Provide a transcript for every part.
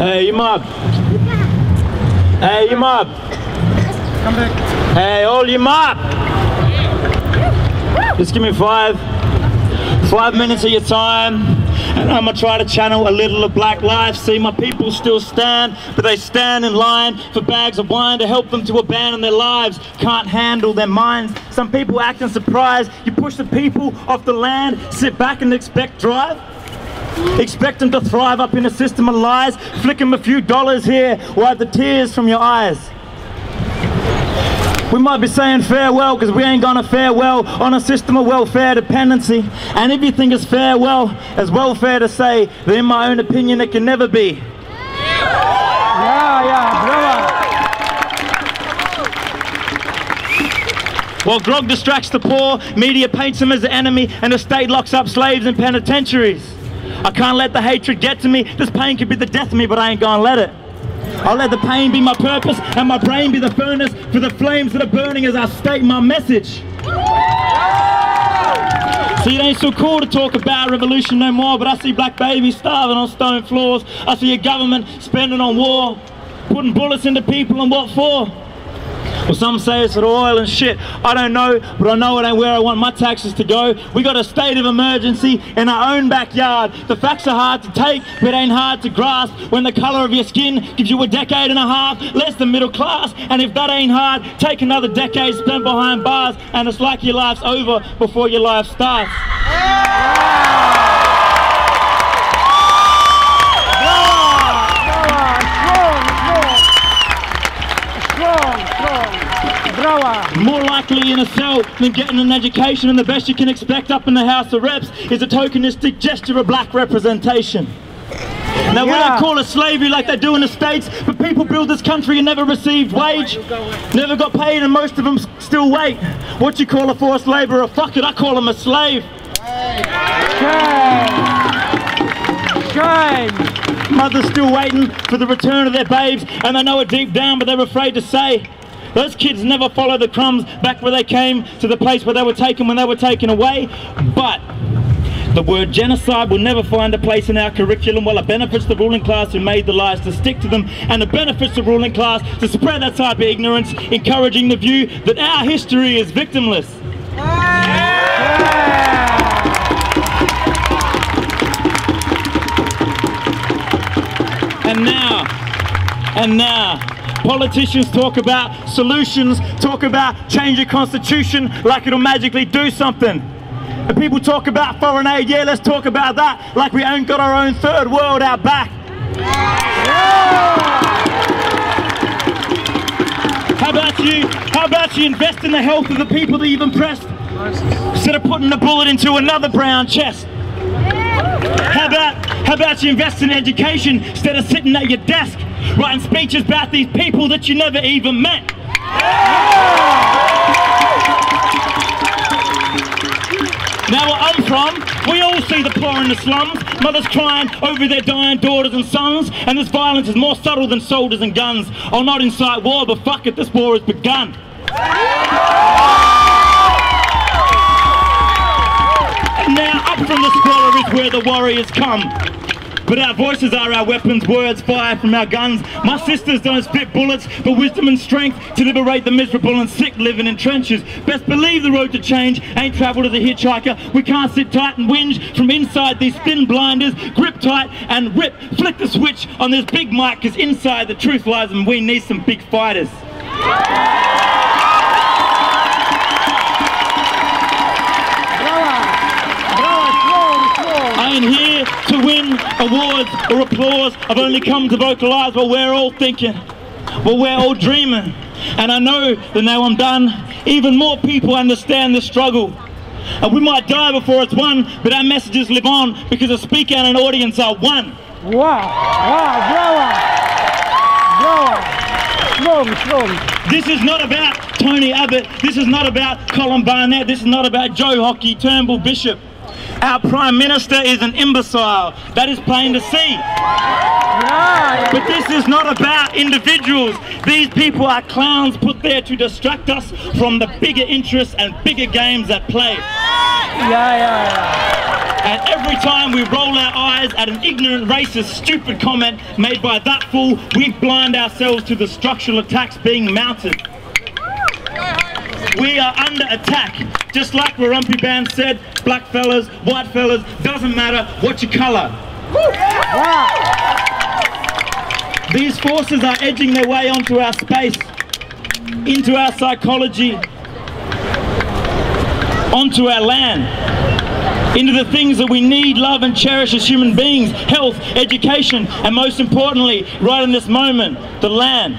Hey, you mob. Hey, you mob. Come back. Hey, all you mob. Just give me 5 minutes of your time, and I'm gonna try to channel a little of black life. See, my people still stand, but they stand in line for bags of wine to help them to abandon their lives. Can't handle their minds. Some people act in surprise. You push the people off the land, sit back and expect drive. Expect them to thrive up in a system of lies. Flick them a few dollars here, wipe the tears from your eyes. We might be saying farewell because we ain't gonna fare well on a system of welfare dependency. And if you think it's farewell, as welfare to say that in my own opinion it can never be. Yeah, While grog distracts the poor, media paints them as the enemy, and the state locks up slaves in penitentiaries. I can't let the hatred get to me. This pain could be the death of me, but I ain't gonna let it. I'll let the pain be my purpose and my brain be the furnace for the flames that are burning as I state my message. See, it ain't so cool to talk about revolution no more, but I see black babies starving on stone floors. I see a government spending on war, putting bullets into people, and what for? Well, some say it's for the oil and shit. I don't know, but I know it ain't where I want my taxes to go. We got a state of emergency in our own backyard. The facts are hard to take, but ain't hard to grasp. When the colour of your skin gives you a decade and a half less than middle class. And if that ain't hard, take another decade spent behind bars, and it's like your life's over before your life starts. More likely in a cell than getting an education, and the best you can expect up in the House of Reps is a tokenistic gesture of black representation. Now we don't call it slavery like they do in the States, but people build this country and never received wage, never got paid, and most of them still wait. What you call a forced labourer? Fuck it, I call him a slave. Shame. Mothers still waiting for the return of their babes, and they know it deep down, but they're afraid to say. Those kids never follow the crumbs back where they came to the place where they were taken when they were taken away. But the word genocide will never find a place in our curriculum. Well, it benefits the ruling class who made the lies to stick to them, and it benefits the ruling class to spread that type of ignorance, encouraging the view that our history is victimless. And now, politicians talk about solutions, talk about change the constitution like it'll magically do something. And people talk about foreign aid, yeah, let's talk about that, like we ain't got our own third world out back. How about you invest in the health of the people that you've impressed, instead of putting a bullet into another brown chest? How about you invest in education instead of sitting at your desk writing speeches about these people that you never even met? Now where I'm from, we all see the poor in the slums, mothers crying over their dying daughters and sons, and this violence is more subtle than soldiers and guns. I'll not incite war, but fuck it, this war has begun. And now up from the squalor is where the warriors come. But our voices are our weapons, words fire from our guns. My sisters don't spit bullets, but wisdom and strength to liberate the miserable and sick living in trenches. Best believe the road to change ain't travelled as a hitchhiker. We can't sit tight and whinge from inside these thin blinders. Grip tight and rip, flick the switch on this big mic, cause inside the truth lies and we need some big fighters. I ain't here to win awards or applause. I've only come to vocalise what we're all thinking, what we're all dreaming. And I know that now I'm done, even more people understand the struggle. And we might die before it's won, but our messages live on because a speaker and an audience are one. Wow, strong. This is not about Tony Abbott, this is not about Colin Barnett, this is not about Joe Hockey, Turnbull, Bishop. Our Prime Minister is an imbecile. That is plain to see. But this is not about individuals. These people are clowns put there to distract us from the bigger interests and bigger games at play. And every time we roll our eyes at an ignorant, racist, stupid comment made by that fool, we blind ourselves to the structural attacks being mounted. We are under attack. Just like Warumpi Band said, black fellas, white fellas, doesn't matter what your colour. These forces are edging their way onto our space, into our psychology, onto our land, into the things that we need, love and cherish as human beings: health, education, and most importantly, right in this moment, the land.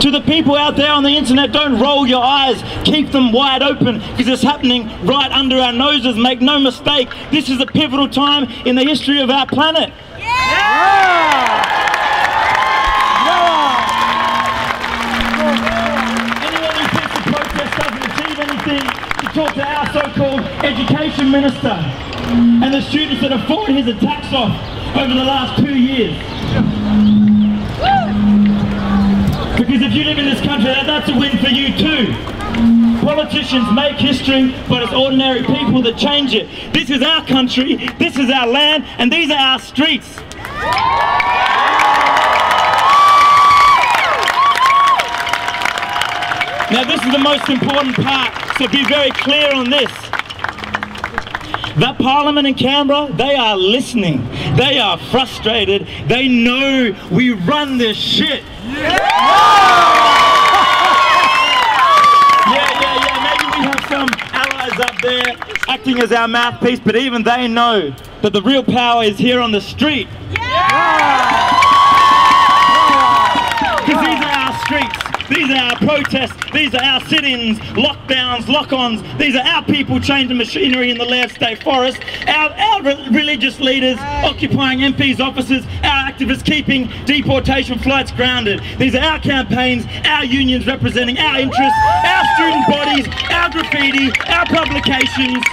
To the people out there on the internet, don't roll your eyes, keep them wide open, because it's happening right under our noses. Make no mistake, this is a pivotal time in the history of our planet. Anyone who thinks the protest doesn't achieve anything, to talk to our so-called education minister and the students that have fought his attacks off over the last 2 years. Because if you live in this country, that's a win for you too. Politicians make history, but it's ordinary people that change it. This is our country, this is our land, and these are our streets. Now this is the most important part, so be very clear on this. That Parliament in Canberra, they are listening. They are frustrated. They know we run this shit. Yeah. Maybe we have some allies up there acting as our mouthpiece, but even they know that the real power is here on the street. Because these are our streets. These are our protests, these are our sit-ins, lockdowns, lock-ons. These are our people chained to machinery in the Laird State Forest, our religious leaders occupying MPs' offices, our activists keeping deportation flights grounded. These are our campaigns, our unions representing our interests, our student bodies, our graffiti, our publications.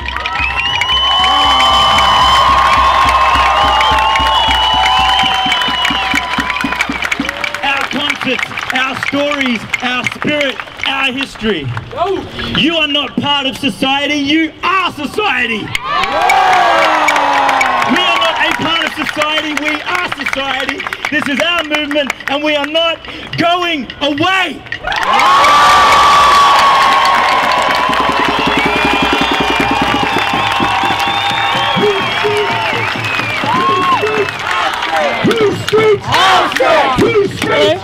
Our stories, our spirit, our history. You are not part of society, you are society. We are not a part of society, we are society. This is our movement and we are not going away. Two streets, our street. Two streets,